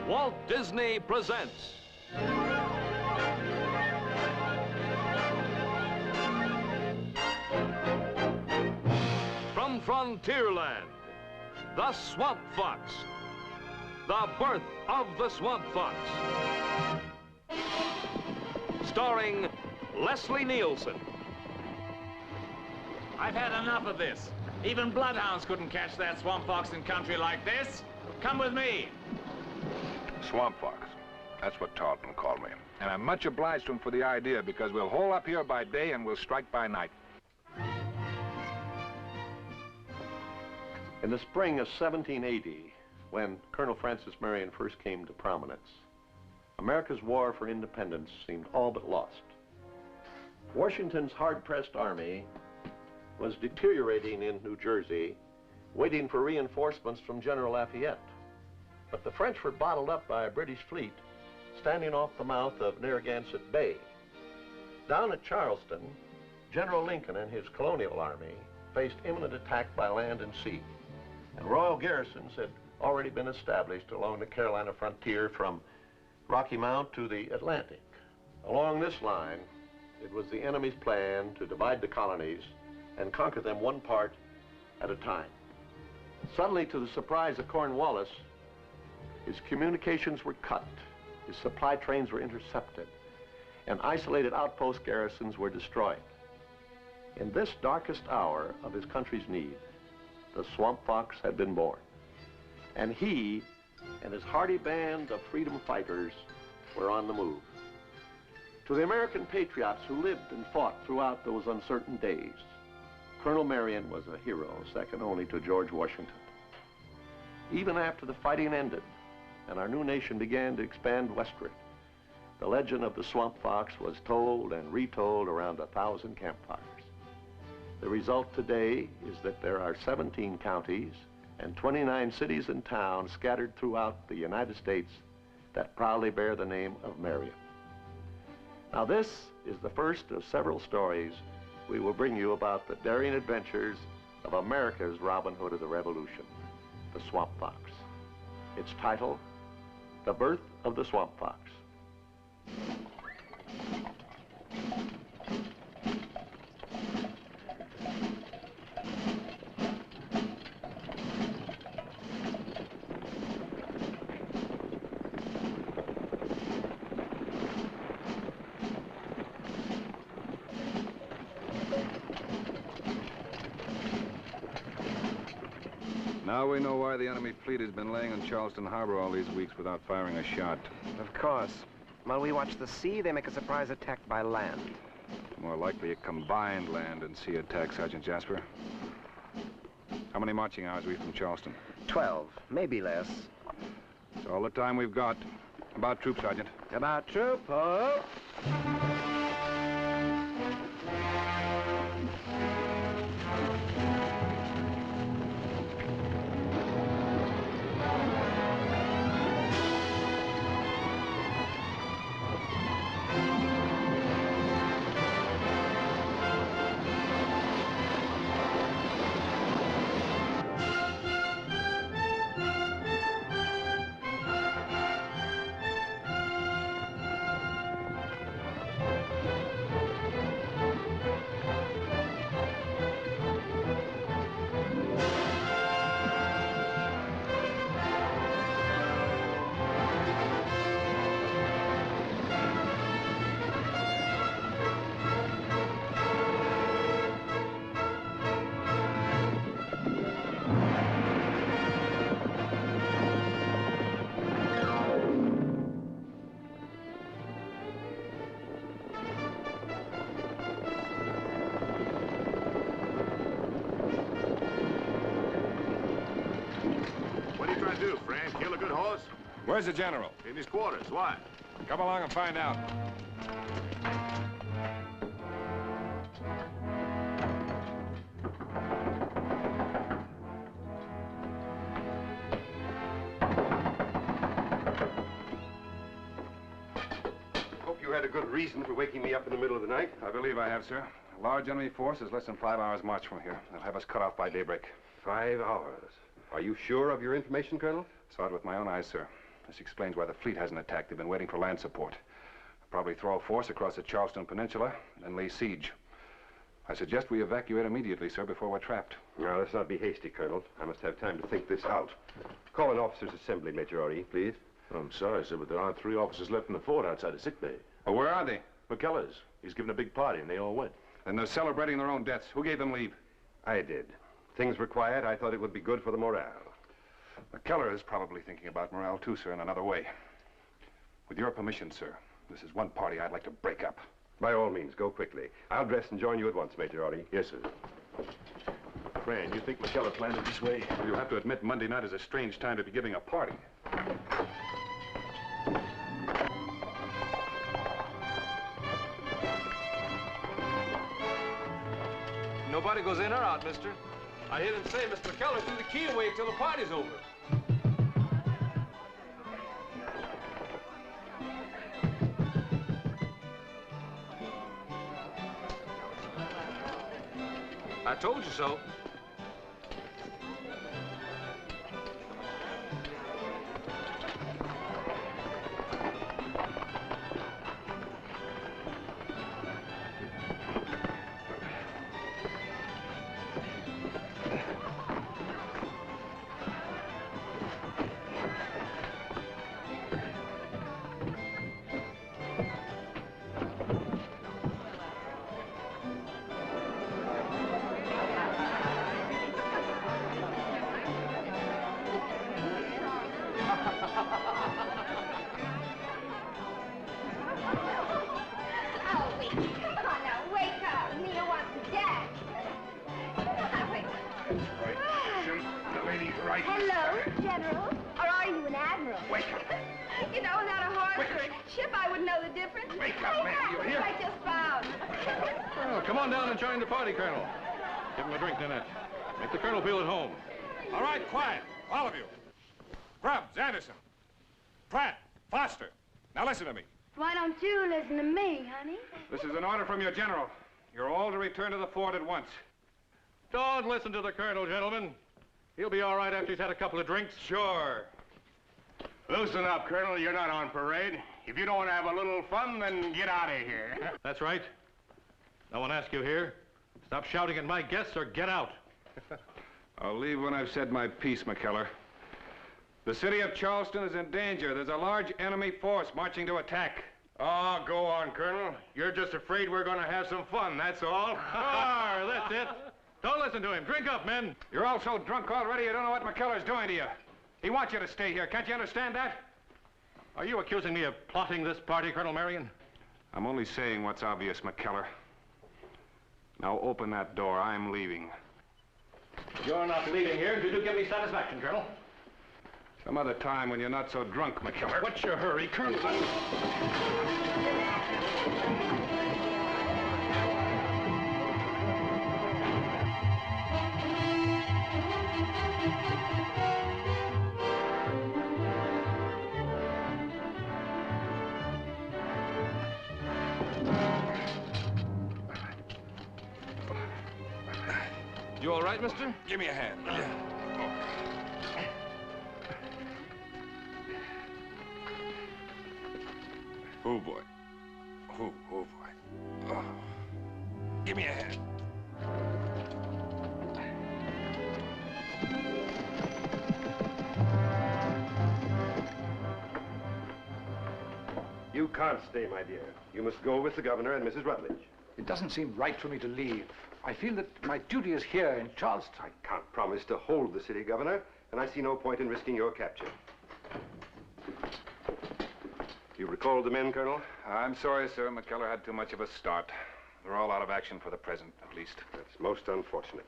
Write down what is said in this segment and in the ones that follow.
Walt Disney presents from Frontierland, The Swamp Fox, the birth of the Swamp Fox, starring Leslie Nielsen. I've had enough of this. Even bloodhounds couldn't catch that swamp fox in country like this. Come with me. Swamp Fox. That's what Tarleton called me. And I'm much obliged to him for the idea, because we'll hole up here by day and we'll strike by night. In the spring of 1780, when Colonel Francis Marion first came to prominence, America's war for independence seemed all but lost. Washington's hard-pressed army was deteriorating in New Jersey, waiting for reinforcements from General Lafayette. But the French were bottled up by a British fleet standing off the mouth of Narragansett Bay. Down at Charleston, General Lincoln and his colonial army faced imminent attack by land and sea, and royal garrisons had already been established along the Carolina frontier from Rocky Mount to the Atlantic. Along this line, it was the enemy's plan to divide the colonies and conquer them one part at a time. Suddenly, to the surprise of Cornwallis, his communications were cut, his supply trains were intercepted, and isolated outpost garrisons were destroyed. In this darkest hour of his country's need, the Swamp Fox had been born. And he and his hardy band of freedom fighters were on the move. To the American patriots who lived and fought throughout those uncertain days, Colonel Marion was a hero, second only to George Washington. Even after the fighting ended and our new nation began to expand westward, the legend of the Swamp Fox was told and retold around 1,000 campfires. The result today is that there are 17 counties and 29 cities and towns scattered throughout the United States that proudly bear the name of Marion. Now, this is the first of several stories we will bring you about the daring adventures of America's Robin Hood of the Revolution, the Swamp Fox. Its title, The Birth of the Swamp Fox. Now we know why the enemy fleet has been laying in Charleston Harbor all these weeks without firing a shot. Of course. While we watch the sea, they make a surprise attack by land. More likely a combined land and sea attack, Sergeant Jasper. How many marching hours are we from Charleston? 12, maybe less. It's all the time we've got. About troop, Sergeant. About troop, oh. Where's the general? In his quarters. Why? Come along and find out. Hope you had a good reason for waking me up in the middle of the night. I believe I have, sir. A large enemy force is less than 5 hours' march from here. They'll have us cut off by daybreak. 5 hours. Are you sure of your information, Colonel? Saw it with my own eyes, sir. This explains why the fleet hasn't attacked. They've been waiting for land support. They'll probably throw a force across the Charleston Peninsula, then lay siege. I suggest we evacuate immediately, sir, before we're trapped. Now, let's not be hasty, Colonel. I must have time to think this out. Call an officers' assembly, Major R.E., please. I'm sorry, sir, but there aren't 3 officers left in the fort outside the sick bay. Well, where are they? McKellar's. He's given a big party, and they all went. And they're celebrating their own deaths. Who gave them leave? I did. Things were quiet. I thought it would be good for the morale. McKellar is probably thinking about morale, too, sir, in another way. With your permission, sir, this is one party I'd like to break up. By all means, go quickly. I'll dress and join you at once, Major R.E. Yes, sir. Fran, you think McKellar planned it this way? Well, you'll have to admit Monday night is a strange time to be giving a party. Nobody goes in or out, mister. I hear them say Mr. McKellar threw the key away till the party's over. I told you so. Hello, General. Or are you an admiral? Wake up. You know, without a horse or a ship, I wouldn't know the difference. Wake up, man. You hear? I just found. Well, come on down and join the party, Colonel. Give him a drink, Nanette. Make the Colonel feel at home. All right, quiet, all of you. Grubbs, Anderson, Pratt, Foster. Now listen to me. Why don't you listen to me, honey? This is an order from your general. You're all to return to the fort at once. Don't listen to the Colonel, gentlemen. He'll be all right after he's had a couple of drinks. Sure. Loosen up, Colonel. You're not on parade. If you don't want to have a little fun, then get out of here. That's right. No one asked you here. Stop shouting at my guests or get out. I'll leave when I've said my piece, McKellar. The city of Charleston is in danger. There's a large enemy force marching to attack. Oh, go on, Colonel. You're just afraid we're going to have some fun, that's all. That's it. Don't listen to him. Drink up, men. You're all so drunk already you don't know what McKellar's doing to you. He wants you to stay here. Can't you understand that? Are you accusing me of plotting this party, Colonel Marion? I'm only saying what's obvious, McKellar. Now open that door. I'm leaving. You're not leaving here until you give me satisfaction, Colonel. Some other time when you're not so drunk, McKellar. What's your hurry, Colonel? You all right, mister? Give me a hand. Oh, boy. Oh, boy. Oh. Give me a hand. You can't stay, my dear. You must go with the governor and Mrs. Rutledge. It doesn't seem right for me to leave. I feel that my duty is here in Charleston. I can't promise to hold the city, Governor, and I see no point in risking your capture. You recalled the men, Colonel? I'm sorry, sir. McKellar had too much of a start. They're all out of action for the present, at least. That's most unfortunate.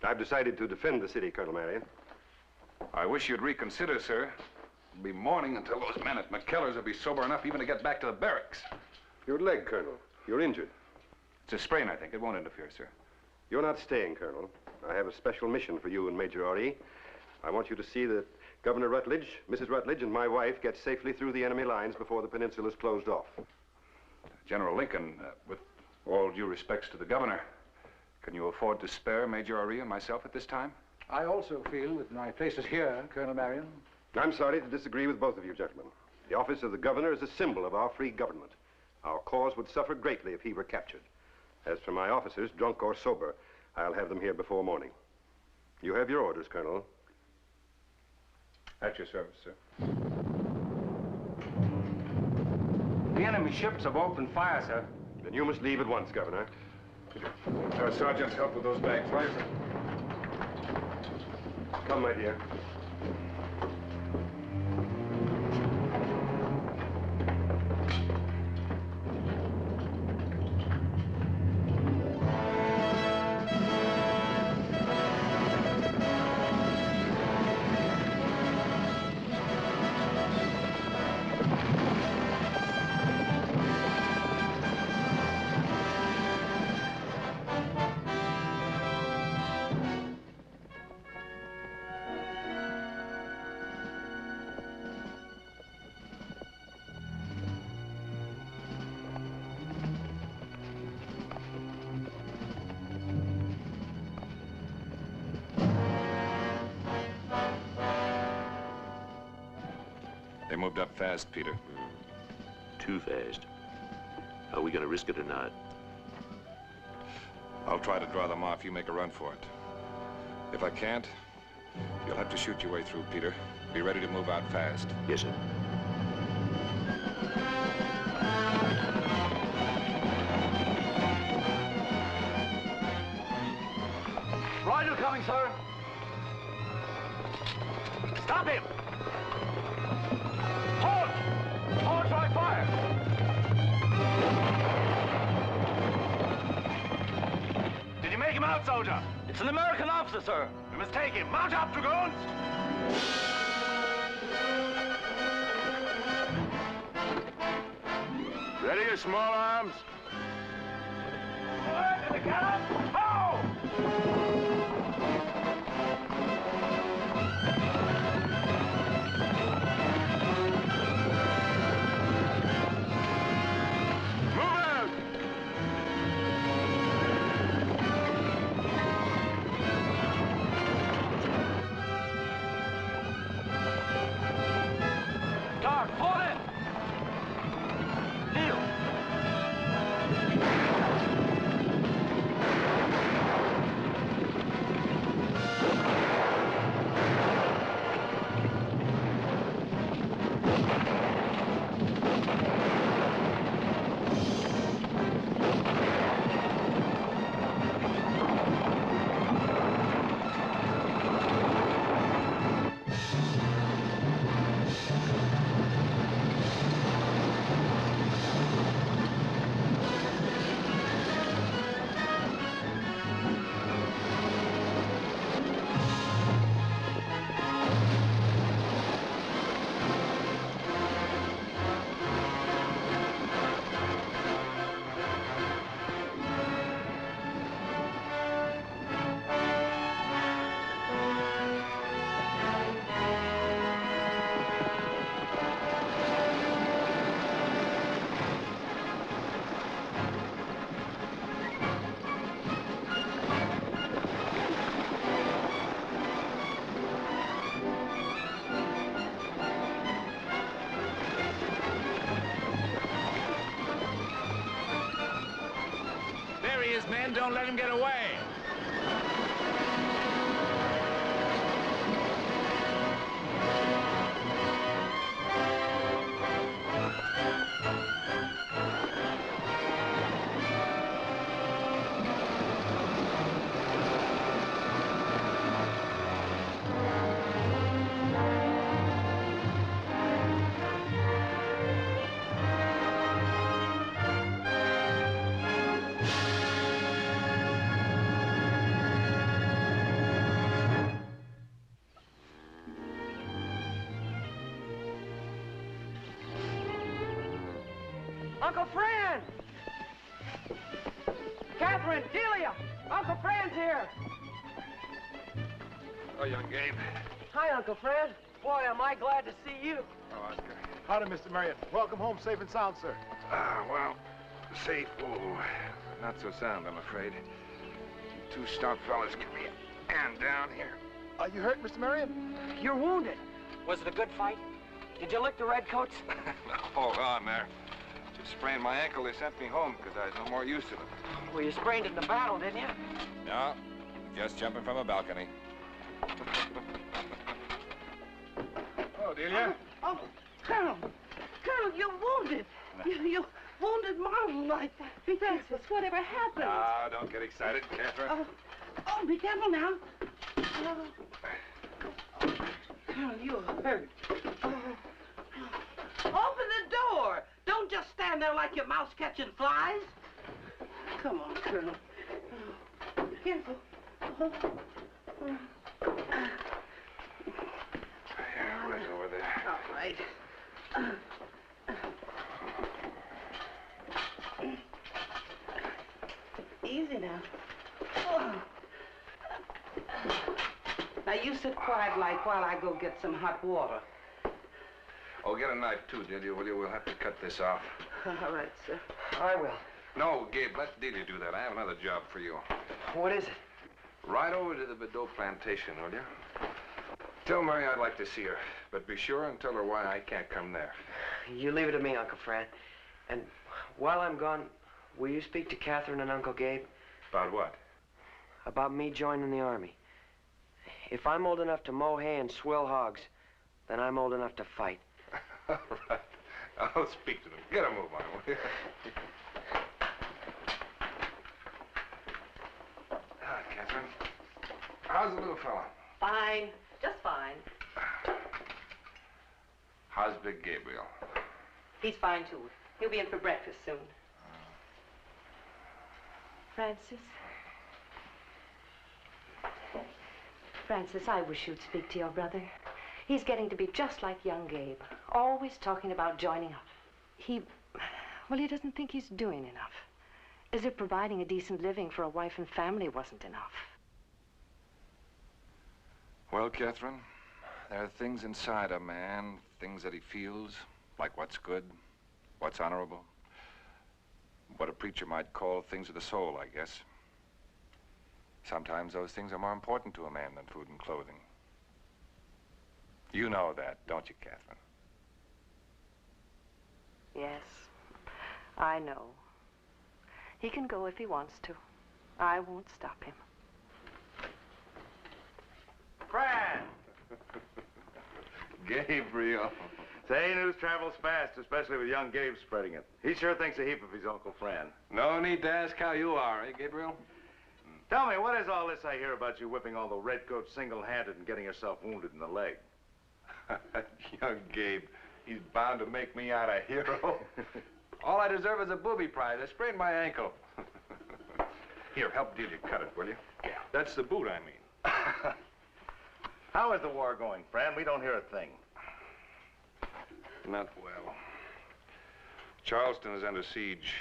I've decided to defend the city, Colonel Marion. I wish you'd reconsider, sir. It'll be morning until those men at McKellar's will be sober enough even to get back to the barracks. Your leg, Colonel. You're injured. It's a sprain, I think. It won't interfere, sir. You're not staying, Colonel. I have a special mission for you and Major R.E. I want you to see that Governor Rutledge, Mrs. Rutledge, and my wife get safely through the enemy lines before the peninsula is closed off. General Lincoln, with all due respects to the governor, Can you afford to spare Major Ori and myself at this time? I also feel that my place is here, Colonel Marion. I'm sorry to disagree with both of you, gentlemen. The office of the governor is a symbol of our free government. Our cause would suffer greatly if he were captured. As for my officers, drunk or sober, I'll have them here before morning. You have your orders, Colonel. At your service, sir. The enemy ships have opened fire, sir. Then you must leave at once, Governor. Sergeant, help with those bags, please. Come, my dear. They moved up fast, Peter. Too fast. Are we gonna risk it or not? I'll try to draw them off. You make a run for it. If I can't, you'll have to shoot your way through, Peter. Be ready to move out fast. Yes, sir. Rider coming, sir. Stop him! Halt! Halt, dry fire! Did you make him out, soldier? It's an American officer, sir. We must take him. Mount up, dragoons! Ready your small arms? Get up! Ho! Men, don't let him get away. Uncle Fran! Catherine, Delia! Uncle Fran's here! Oh, young Gabe. Hi, Uncle Fran. Boy, am I glad to see you. Oh, Oscar. Howdy, Mr. Marion. Welcome home safe and sound, sir. Well, safe. Oh, not so sound, I'm afraid. two stout fellas give me a hand down here. Are you hurt, Mr. Marion? You're wounded. Was it a good fight? Did you lick the redcoats? Hold on there. Just sprained my ankle. They sent me home because I was no more use to them. Well, you sprained it in the battle, didn't you? No, just jumping from a balcony. Oh, Delia. Oh, Colonel, you're wounded. You wounded Marvel like that. Be Francis, whatever happened? Ah, don't get excited, Catherine. Oh, be careful now. Colonel, you're hurt. Open the door. Don't just stand there like your mouse catching flies. Come on, Colonel. Be careful. Yeah, right over there. All right. Easy now. Now you sit quiet like while I go get some hot water. Oh, get a knife too, Delia, will you? We'll have to cut this off. All right, sir. I will. No, Gabe, let Delia do that. I have another job for you. What is it? Ride over to the Bedot plantation, will you? Tell Mary I'd like to see her, but be sure and tell her why I can't come there. You leave it to me, Uncle Fran. And while I'm gone, will you speak to Catherine and Uncle Gabe? About what? About me joining the Army. If I'm old enough to mow hay and swill hogs, then I'm old enough to fight. All right. I'll speak to them. Get a move on, will you? Catherine. How's the little fella? Fine. Just fine. How's Big Gabriel? He's fine, too. He'll be in for breakfast soon. Francis? Francis, I wish you'd speak to your brother. He's getting to be just like young Gabe, always talking about joining up. He doesn't think he's doing enough. As if providing a decent living for a wife and family wasn't enough. Well, Catherine, there are things inside a man, things that he feels, like what's good, what's honorable, what a preacher might call things of the soul, I guess. Sometimes those things are more important to a man than food and clothing. You know that, don't you, Catherine? Yes, I know. He can go if he wants to. I won't stop him. Fran! Gabriel. Say, news travels fast, especially with young Gabe spreading it. He sure thinks a heap of his Uncle Fran. No need to ask how you are, eh, Gabriel? Tell me, what is all this I hear about you whipping all the redcoats single-handed and getting yourself wounded in the leg? Young Gabe, he's bound to make me out a hero. All I deserve is a booby prize. I sprained my ankle. Here, help Delia cut it, will you? Yeah. That's the boot, I mean. How is the war going, Fran? We don't hear a thing. Not well. Charleston is under siege.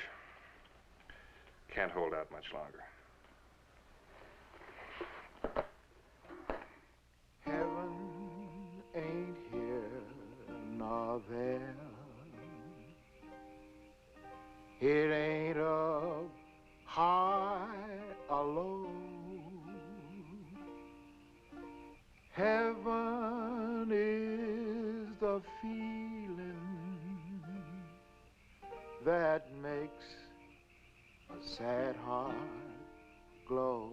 Can't hold out much longer. Heaven ain't here nor there. It ain't up high or low. Heaven is the feeling that makes a sad heart glow.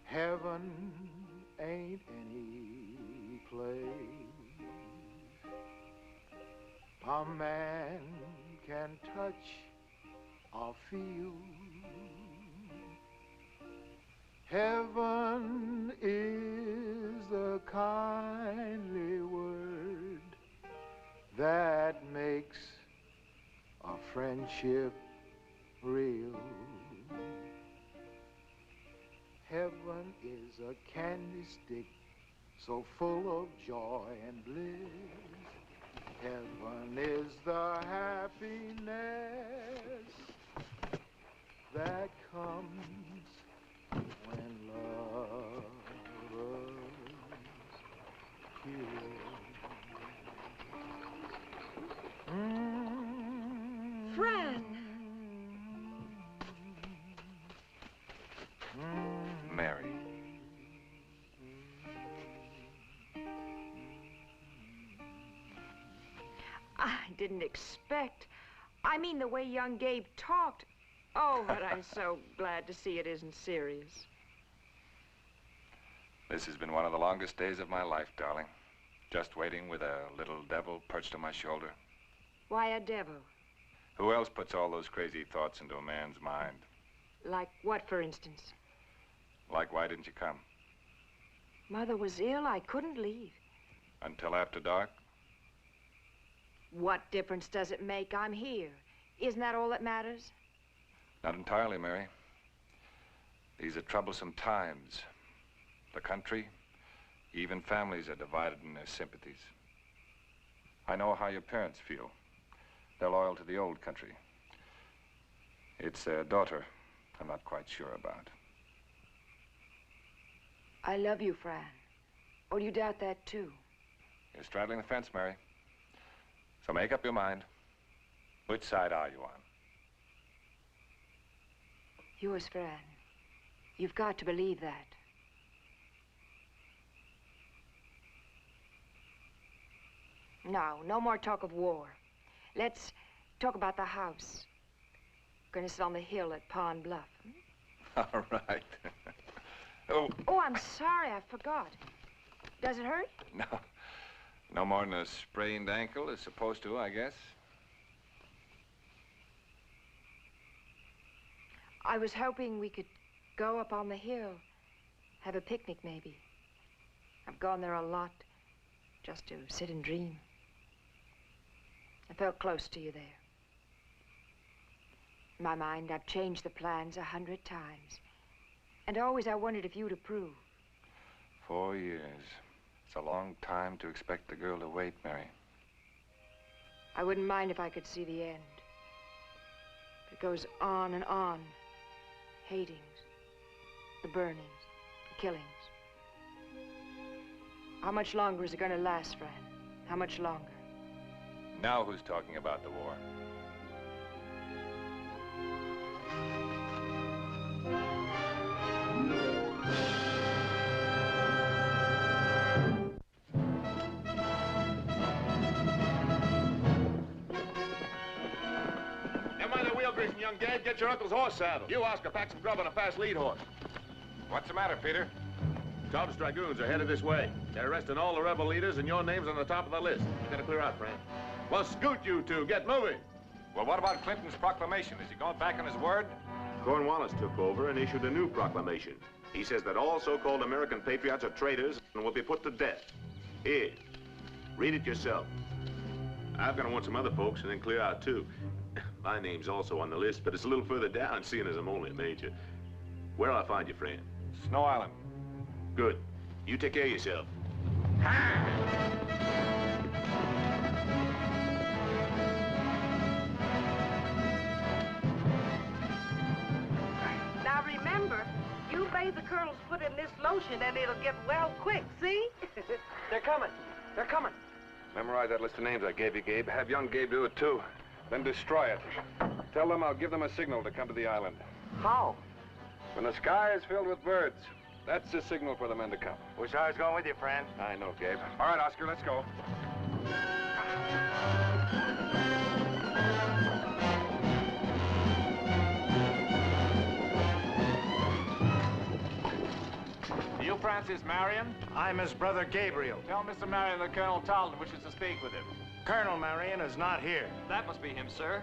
Heaven ain't any place a man can touch or feel. Heaven is the kindly word that makes a friendship real. Heaven is a candy stick so full of joy and bliss. Heaven is the happiness that comes when lovers kiss. Fran! didn't expect. I mean, the way young Gabe talked. Oh, but I'm so glad to see it isn't serious. This has been one of the longest days of my life, darling. Just waiting with a little devil perched on my shoulder. Why a devil? Who else puts all those crazy thoughts into a man's mind? Like what, for instance? Like, why didn't you come? Mother was ill. I couldn't leave. Until after dark? What difference does it make? I'm here. Isn't that all that matters? Not entirely, Mary. These are troublesome times. The country, even families are divided in their sympathies. I know how your parents feel. They're loyal to the old country. It's their daughter I'm not quite sure about. I love you, Fran. Or you doubt that, too? You're straddling the fence, Mary. So make up your mind. Which side are you on? Yours, Fran. You've got to believe that. No, no more talk of war. Let's talk about the house. Gonna sit on the hill at Pond Bluff. All right. Oh. Oh, I'm sorry, I forgot. Does it hurt? No. No more than a sprained ankle is supposed to, I guess. I was hoping we could go up on the hill, have a picnic maybe. I've gone there a lot, just to sit and dream. I felt close to you there. In my mind, I've changed the plans 100 times. And always I wondered if you'd approve. 4 years. It's a long time to expect the girl to wait, Mary. I wouldn't mind if I could see the end. It goes on and on. Hatings, the burnings, the killings. How much longer is it going to last, Fran? How much longer? Now who's talking about the war? Never mind the wheel greasing, young Gabe. Get your uncle's horse saddled. You, Oscar, pack some grub on a fast lead horse. What's the matter, Peter? Tom's dragoons are headed this way. They're arresting all the rebel leaders, and your name's on the top of the list. You gotta clear out, Fran. Well, scoot, you two. Get moving. Well, what about Clinton's proclamation? Is he going back on his word? Cornwallis took over and issued a new proclamation. He says that all so-called American patriots are traitors and will be put to death. Here, read it yourself. I'm gonna want some other folks and then clear out, too. My name's also on the list, but it's a little further down, seeing as I'm only a major. Where'll I find you, friend? Snow Island. Good. You take care of yourself. Now remember, you bathe the colonel's foot in this lotion and it'll get well quick, see? They're coming. They're coming. Memorize that list of names I gave you, Gabe. Have young Gabe do it, too. Then destroy it. Tell them I'll give them a signal to come to the island. How? When the sky is filled with birds, that's the signal for the men to come. Wish I was going with you, friend. I know, Gabe. All right, Oscar, let's go. You Francis Marion? I'm his brother Gabriel. Tell Mr. Marion that Colonel Talton wishes to speak with him. Colonel Marion is not here. That must be him, sir.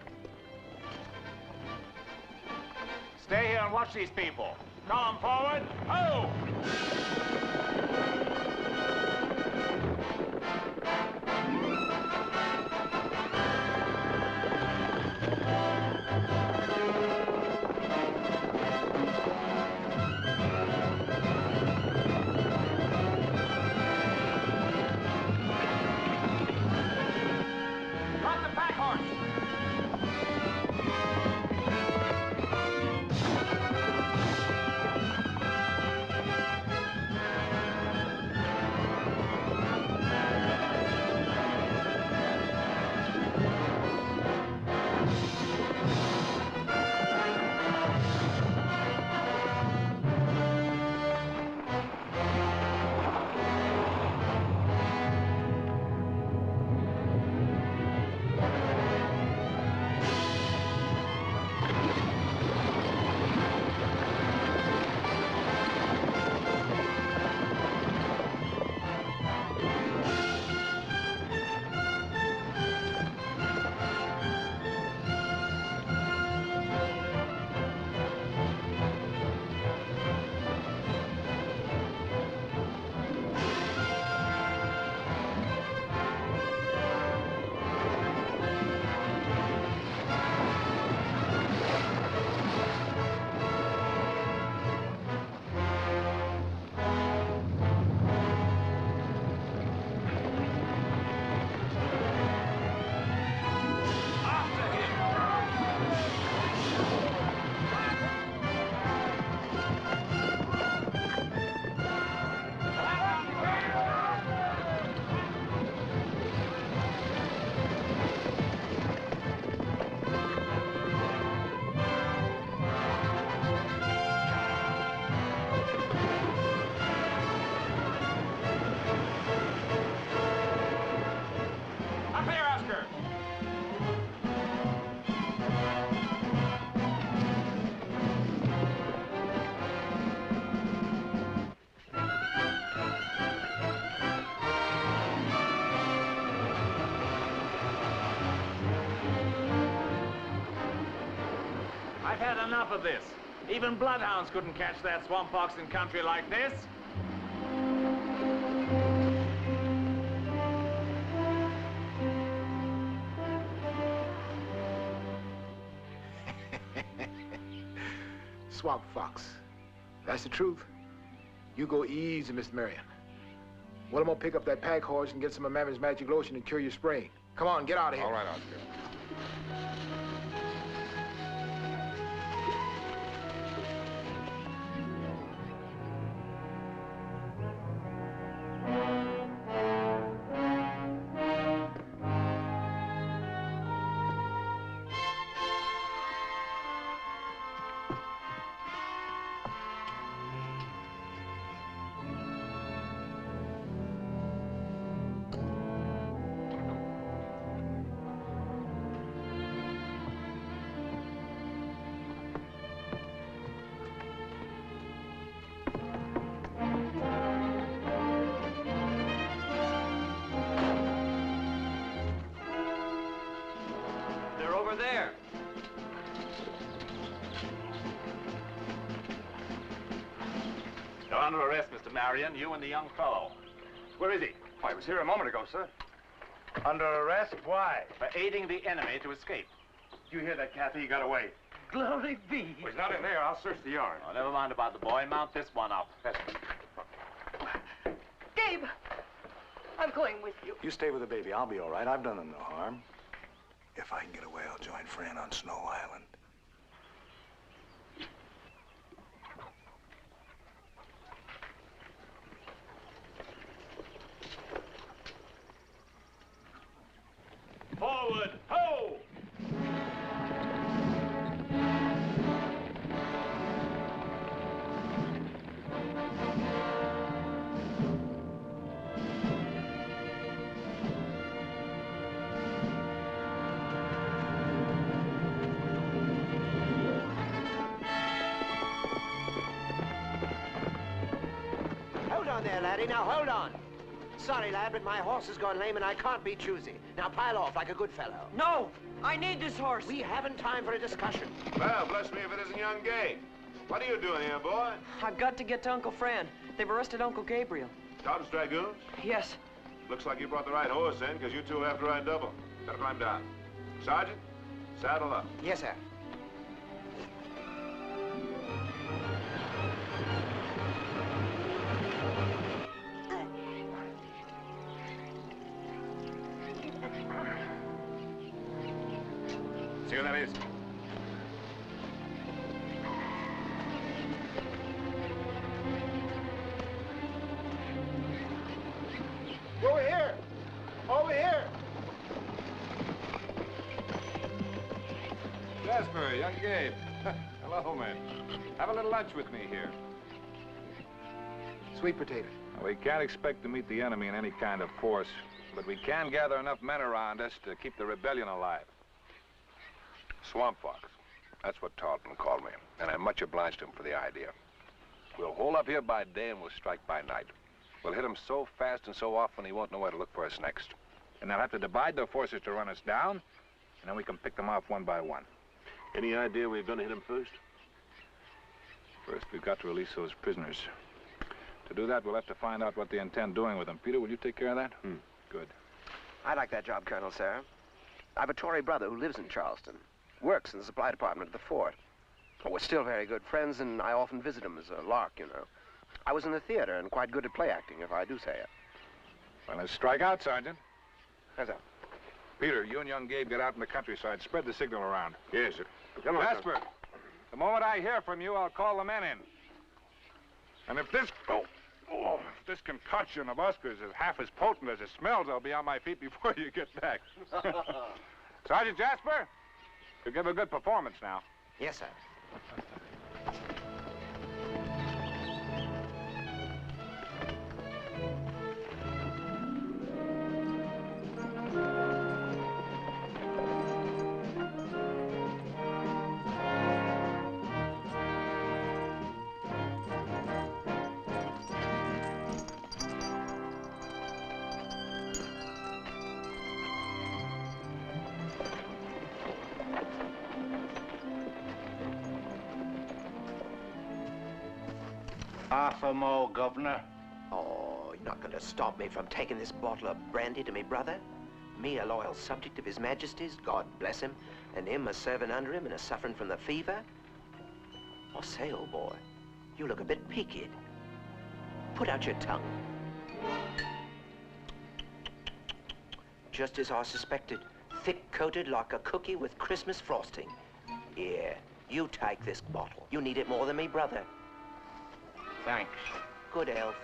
Stay here and watch these people. Column forward. Ho! Drop the pack horse. I've had enough of this. Even bloodhounds couldn't catch that swamp fox in country like this. Swamp fox. That's the truth. You go easy, Miss Marion. Well, I'm gonna pick up that pack horse and get some of Mammy's magic lotion and cure your sprain. Come on, get out of here. All right, Oscar. There. You're under arrest, Mr. Marion, you and the young fellow. Where is he? I was here a moment ago, sir. Under arrest? Why? For aiding the enemy to escape. You hear that, Kathy? He got away. Glory be. Well, he's not in there. I'll search the yard. Oh, never mind about the boy. Mount this one up. Gabe, I'm going with you. You stay with the baby. I'll be all right. I've done them no harm. If I can get away, I'll join Fran on Snow Island. Forward, ho! Hold on there, laddie. Now, hold on. Sorry, lad, but my horse has gone lame and I can't be choosy. Now, pile off like a good fellow. No! I need this horse. We haven't time for a discussion. Well, bless me if it isn't young Gabe. What are you doing here, boy? I've got to get to Uncle Fran. They've arrested Uncle Gabriel. Todd's Dragoons? Yes. Looks like you brought the right horse in, because you two have to ride double. Better climb down. Sergeant, saddle up. Yes, sir. See who that is? Over here! Over here! Jasper, young Gabe. Hello, man. Have a little lunch with me here. Sweet potato. We can't expect to meet the enemy in any kind of force, but we can gather enough men around us to keep the rebellion alive. Swamp Fox. That's what Tarleton called me, and I'm much obliged to him for the idea. We'll hold up here by day and we'll strike by night. We'll hit him so fast and so often he won't know where to look for us next. And they'll have to divide their forces to run us down, and then we can pick them off one by one. Any idea we're going to hit him first? First, we've got to release those prisoners. To do that, we'll have to find out what they intend doing with them. Peter, will you take care of that? Good. I like that job, Colonel, sir. I've a Tory brother who lives in Charleston. Works in the supply department at the fort. Oh, we're still very good friends, and I often visit him as a lark, you know. I was in the theater and quite good at play acting, if I do say it. Well, let's strike out, Sergeant. How's that? Peter, you and young Gabe get out in the countryside. Spread the signal around. Yes, sir. Come on, Jasper. The moment I hear from you, I'll call the men in. And if this this concoction of Oscars is half as potent as it smells, I'll be on my feet before you get back. Sergeant Jasper, you give a good performance now. Yes, sir. Half a more, Governor. Oh, you're not going to stop me from taking this bottle of brandy to me brother? Me, a loyal subject of His Majesty's, God bless him, and him a serving under him and a suffering from the fever? Oh, say, old boy, you look a bit peaked. Put out your tongue. Just as I suspected, thick-coated like a cookie with Christmas frosting. Yeah, you take this bottle. You need it more than me brother. Thanks. Good health.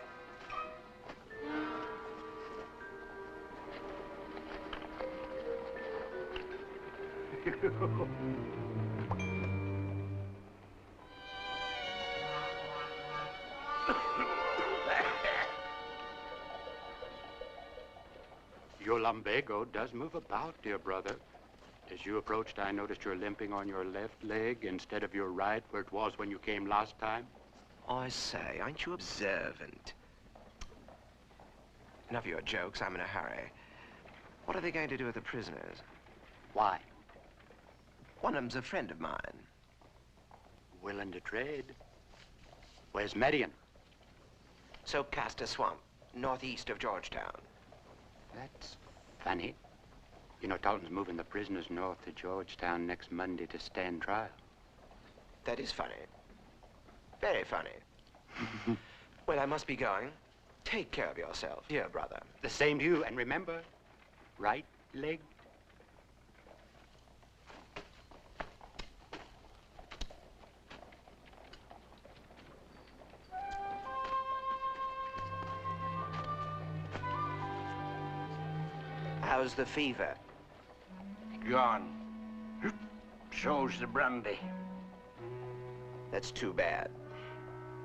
Your lumbago does move about, dear brother. As you approached, I noticed you're limping on your left leg instead of your right, where it was when you came last time. I say, aren't you observant? Enough of your jokes, I'm in a hurry. What are they going to do with the prisoners? Why? One of them's a friend of mine. Willing to trade. Where's Marion? Soapcaster Swamp, northeast of Georgetown. That's funny. You know, Talton's moving the prisoners north to Georgetown next Monday to stand trial. That is funny. Very funny. Well, I must be going. Take care of yourself, dear brother. The same to you, and remember, right leg. How's the fever? Gone. So's the brandy. That's too bad.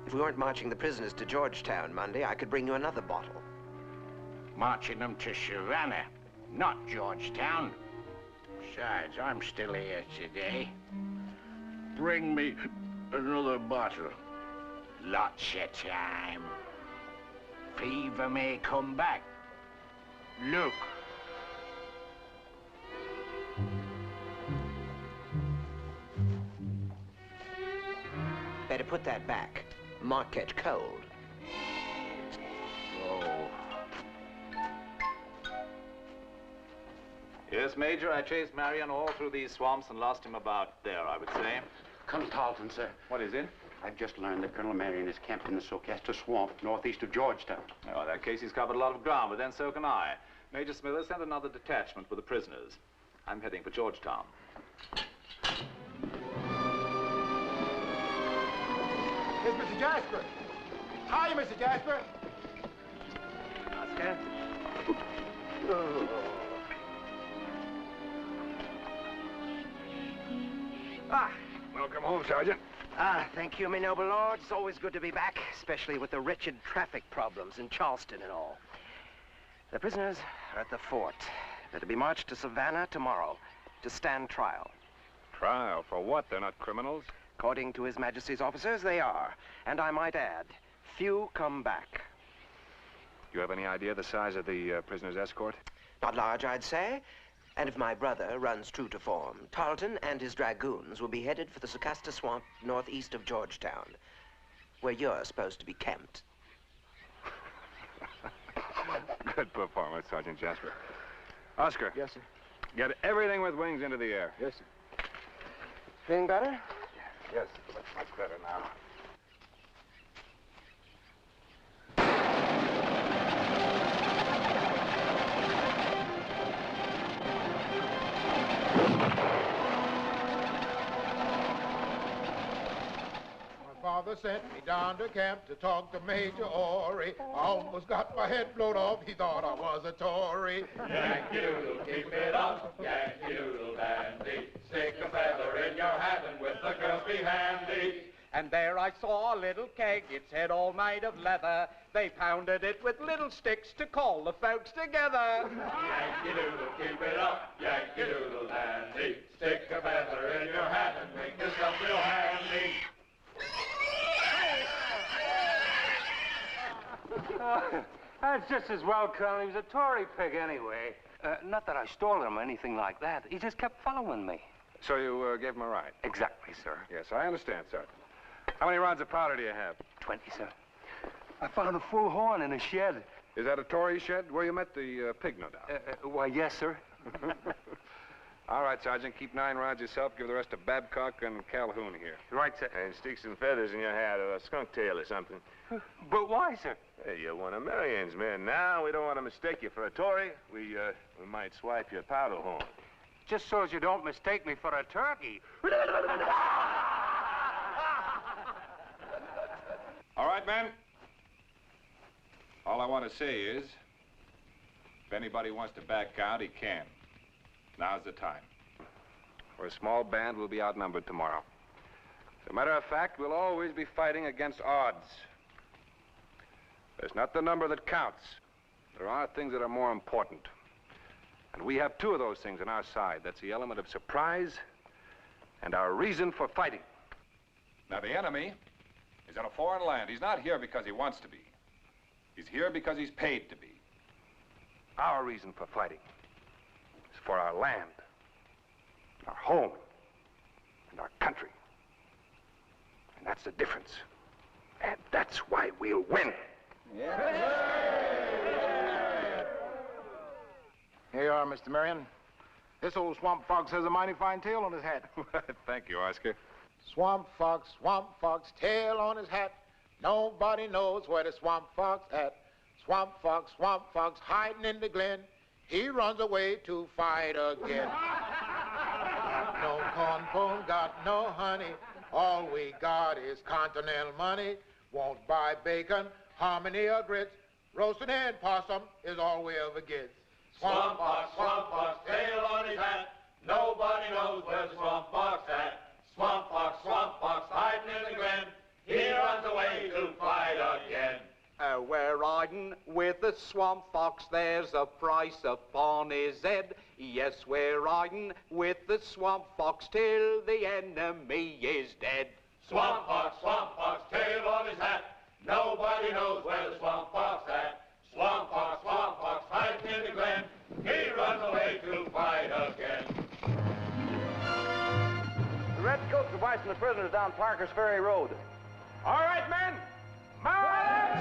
If we weren't marching the prisoners to Georgetown Monday, I could bring you another bottle. Marching them to Savannah, not Georgetown. Besides, I'm still here today. Bring me another bottle. Lots of time. Fever may come back. Look. Better put that back. Might catch cold. Oh. Yes, Major, I chased Marion all through these swamps and lost him about there, I would say. Colonel Talton, sir. What is it? I've just learned that Colonel Marion is camped in the Soapcaster Swamp, northeast of Georgetown. Oh, in that case, he's covered a lot of ground, but then so can I. Major Smithers, send another detachment with the prisoners. I'm heading for Georgetown. Here's Mr. Jasper. Hiya, Mr. Jasper. Oscar? Welcome home, Sergeant. Thank you, my noble lord. It's always good to be back, especially with the wretched traffic problems in Charleston and all. The prisoners are at the fort. They're to be marched to Savannah tomorrow to stand trial. Trial? For what? They're not criminals? According to His Majesty's officers, they are. And I might add, few come back. Do you have any idea the size of the prisoner's escort? Not large, I'd say. And if my brother runs true to form, Tarleton and his dragoons will be headed for the Soapcaster Swamp northeast of Georgetown, where you're supposed to be camped. Good performance, Sergeant Jasper. Oscar. Yes, sir. Get everything with wings into the air. Yes, sir. Feeling better? Yes, that's much better now. Father sent me down to camp to talk to Major Ory. I almost got my head blown off. He thought I was a Tory. Yankee Doodle, keep it up, Yankee Doodle dandy. Stick a feather in your hat and with the girls be handy. And there I saw a little keg, its head all made of leather. They pounded it with little sticks to call the folks together. Yankee Doodle, keep it up, Yankee Doodle dandy. Stick a feather in your hat and make yourself real handy. That's just as well, Colonel. He was a Tory pig anyway. Not that I stole him or anything like that. He just kept following me. So you gave him a ride? Exactly, sir. Yes, I understand, Sergeant. How many rounds of powder do you have? 20, sir. I found a full horn in a shed. Is that a Tory shed where you met the pig, no doubt? Why, yes, sir. All right, Sergeant, keep 9 rods yourself. Give the rest to Babcock and Calhoun here. Right, sir. And stick some feathers in your hat or a skunk tail or something. But why, sir? Hey, you're one of Marion's men now. We don't want to mistake you for a Tory. We might swipe your powder horn. Just so as you don't mistake me for a turkey. All right, men. All I want to say is, if anybody wants to back out, he can. Now's the time. We're a small band. We'll be outnumbered tomorrow. As a matter of fact, we'll always be fighting against odds. There's not the number that counts. There are things that are more important. And we have 2 of those things on our side. That's the element of surprise and our reason for fighting. Now, the enemy is in a foreign land. He's not here because he wants to be. He's here because he's paid to be. Our reason for fighting is for our land, our home, and our country. And that's the difference. And that's why we'll win. Here you are, Mr. Marion. This old swamp fox has a mighty fine tail on his hat. Thank you, Oscar. Swamp fox, tail on his hat. Nobody knows where the swamp fox at. Swamp fox, hiding in the glen. He runs away to fight again. Got no corn pone, got no honey. All we got is continental money. Won't buy bacon, hominy or grits. Roasted hen possum is all we ever get. Swamp fox, tail on his hat. Nobody knows where the swamp fox at. Swamp fox, hiding in the glen. He runs away to fight again. We're riding with the swamp fox, there's a price upon his head. Yes, we're riding with the swamp fox till the enemy is dead. Swamp fox, tail on his hat. Nobody knows where the swamp fox at. Swamp fox, hiding in the glen. He runs away to fight again. The Redcoats are marching the prisoners down Parker's Ferry Road. All right, men. March!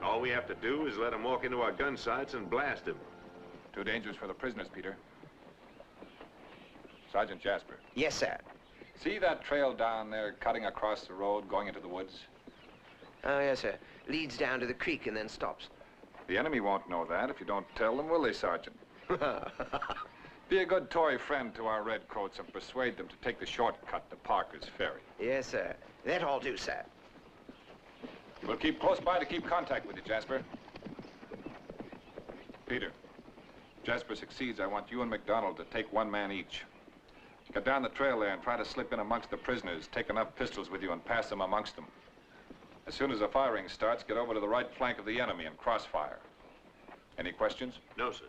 All we have to do is let them walk into our gun sights and blast them. Too dangerous for the prisoners, Peter. Sergeant Jasper. Yes, sir. See that trail down there cutting across the road going into the woods? Oh, yes, sir. Leads down to the creek and then stops. The enemy won't know that if you don't tell them, will they, Sergeant? Be a good Tory friend to our redcoats and persuade them to take the shortcut to Parker's Ferry. Yes, sir. That all do, sir. We'll keep close by to keep contact with you, Jasper. Peter, if Jasper succeeds, I want you and McDonald to take 1 man each. Get down the trail there and try to slip in amongst the prisoners. Take enough pistols with you and pass them amongst them. As soon as the firing starts, get over to the right flank of the enemy and crossfire. Any questions? No, sir.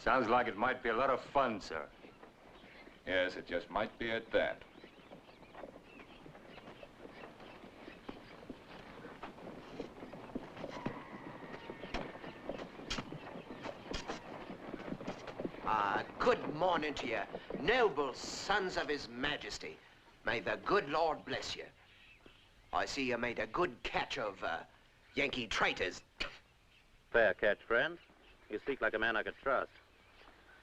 Sounds like it might be a lot of fun, sir. Yes, it just might be at that. Good morning to you, noble sons of His Majesty. May the good Lord bless you. I see you made a good catch of Yankee traitors. Fair catch, friend. You speak like a man I could trust.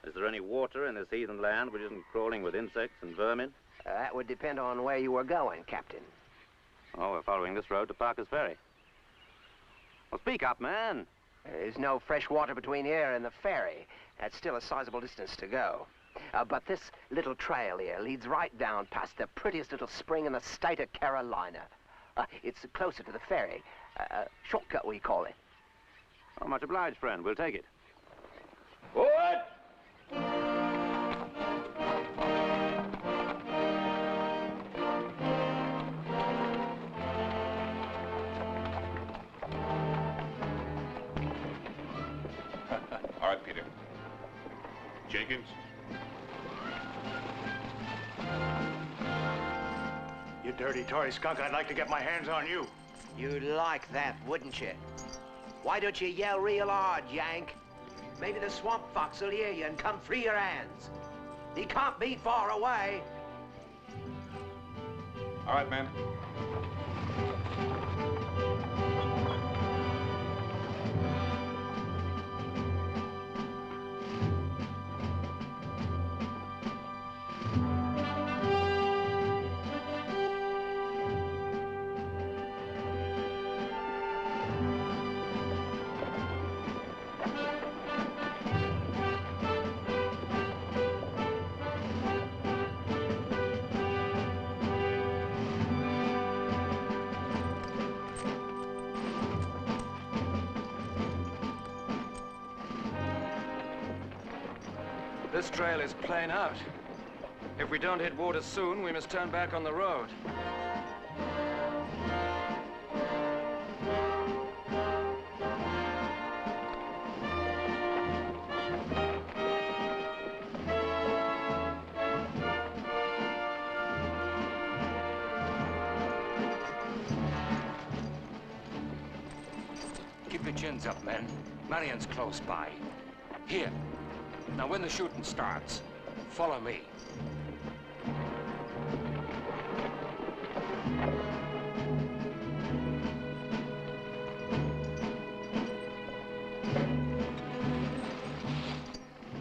Is there any water in this heathen land which isn't crawling with insects and vermin? That would depend on where you were going, Captain. Oh, we're following this road to Parker's Ferry. Well, speak up, man. There's no fresh water between here and the ferry. That's still a sizable distance to go. But this little trail here leads right down past the prettiest little spring in the state of Carolina. It's closer to the ferry. Shortcut, we call it. Oh, much obliged, friend. We'll take it. What? Jenkins. You dirty Tory skunk, I'd like to get my hands on you. You'd like that, wouldn't you? Why don't you yell real hard, Yank? Maybe the swamp fox will hear you and come free your hands. He can't be far away. All right, men. This trail is plain out. If we don't hit water soon, we must turn back on the road. Keep your chins up, men. Marion's close by. Here. Now, when the shooting starts, follow me.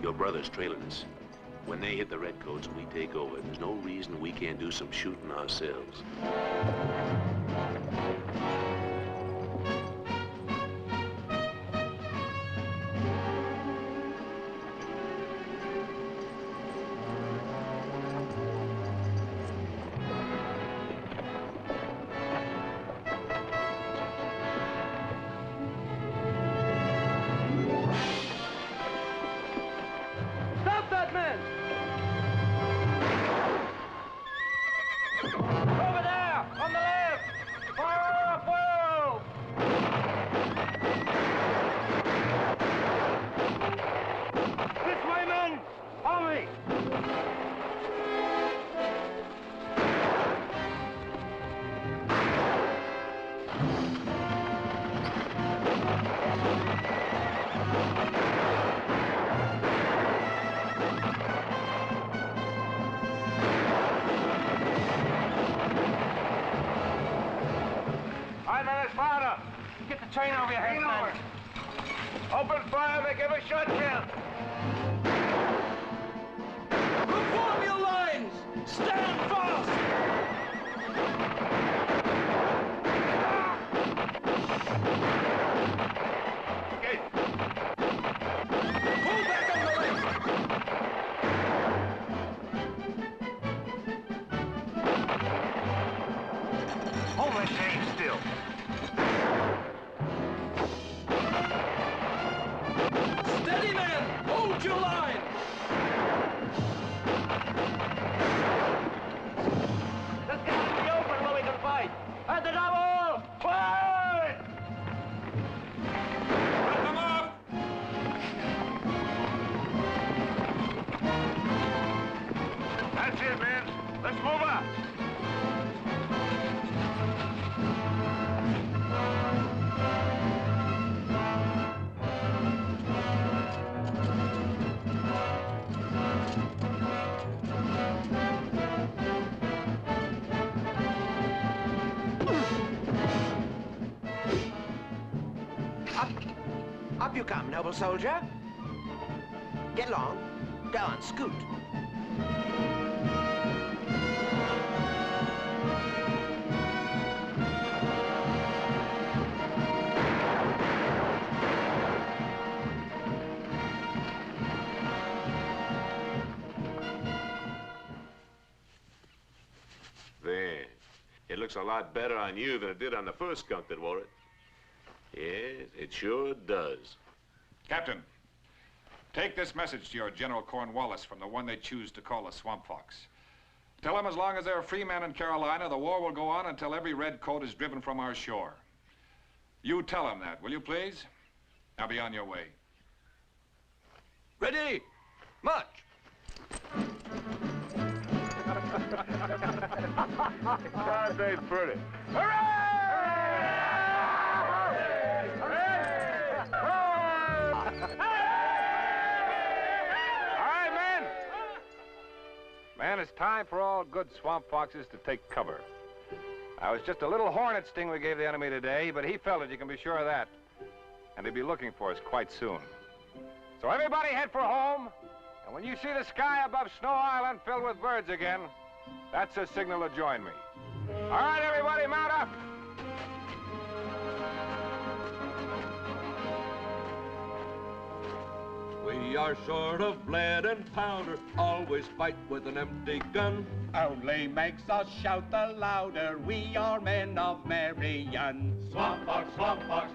Your brother's trailing us. When they hit the redcoats and we take over, there's no reason we can't do some shooting ourselves. Train over your head, man. Open fire, make every shot count. Reform your lines! Stand fast! Get. Pull back on the left! Hold that chain still. Steady, man! Hold your line! Let's get to the open where we can fight. At the double! Forward! Let them up! That's it, man. Let's move up. Up you come, noble soldier. Get along. Go on, scoot. There. It looks a lot better on you than it did on the first skunk that wore it. Yes, it sure does. Captain, take this message to your General Cornwallis from the one they choose to call the Swamp Fox. Tell him as long as there are free men in Carolina, the war will go on until every redcoat is driven from our shore. You tell him that, will you please? Now be on your way. Ready! Much. God, they pretty. Man, it's time for all good swamp foxes to take cover. Now, it's just a little hornet sting we gave the enemy today, but he felt it, you can be sure of that. And he'll be looking for us quite soon. So everybody head for home, and when you see the sky above Snow Island filled with birds again, that's a signal to join me. All right, everybody, mount up. We are short of lead and powder, always fight with an empty gun. Only makes us shout the louder, we are men of Marion. Swamp fox,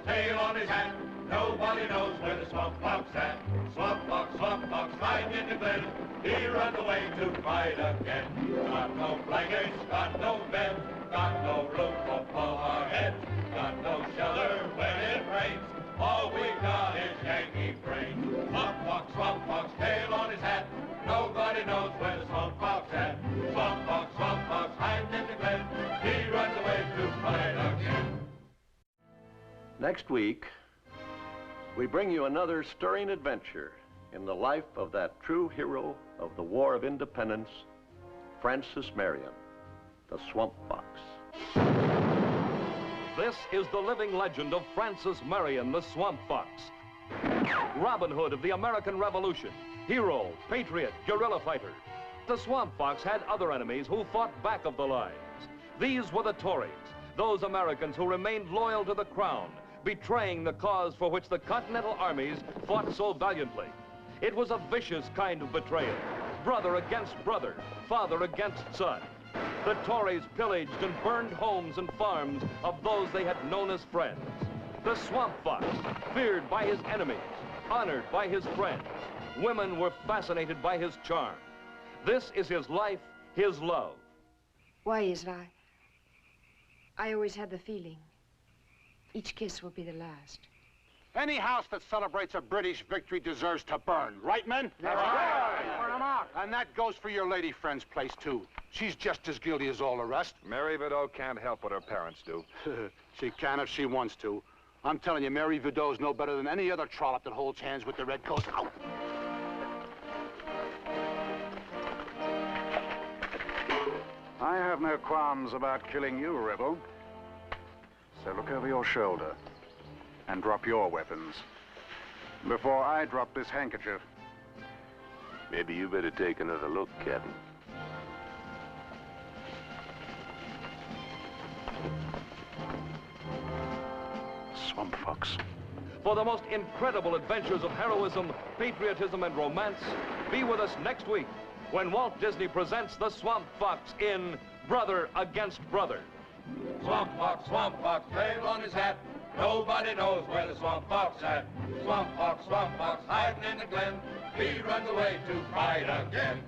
tail on his hat. Nobody knows where the swamp fox at. Swamp fox, hiding in the glen. He runs away to fight again. Got no blankets, got no bed, got no roof above our heads, got no shelter when it rains. All we got is Yankee brains. Swamp fox, tail on his hat. Nobody knows where the swamp fox at. Swamp fox, hiding in the glen. He runs away to fight again. Next week, we bring you another stirring adventure in the life of that true hero of the War of Independence, Francis Marion, the Swamp Fox. This is the living legend of Francis Marion, the Swamp Fox. Robin Hood of the American Revolution, hero, patriot, guerrilla fighter. The Swamp Fox had other enemies who fought back of the lines. These were the Tories, those Americans who remained loyal to the crown, betraying the cause for which the Continental armies fought so valiantly. It was a vicious kind of betrayal, brother against brother, father against son. The Tories pillaged and burned homes and farms of those they had known as friends. The Swamp Fox, feared by his enemies, honored by his friends. Women were fascinated by his charm. This is his life, his love. Why is it I always had the feeling each kiss will be the last. Any house that celebrates a British victory deserves to burn, right, men? That's right. Burn 'em out. And that goes for your lady friend's place, too. She's just as guilty as all the rest. Mary Vidot can't help what her parents do. She can if she wants to. I'm telling you, Mary Vidot's no better than any other trollop that holds hands with the redcoats. Out. I have no qualms about killing you, rebel. So look over your shoulder and drop your weapons before I drop this handkerchief. Maybe you better take another look, Captain. Swamp Fox. For the most incredible adventures of heroism, patriotism, and romance, be with us next week when Walt Disney presents the Swamp Fox in Brother Against Brother. Swamp Fox, tail on his hat. Nobody knows where the Swamp Fox at. Swamp Fox, hiding in the glen. He runs away to fight again.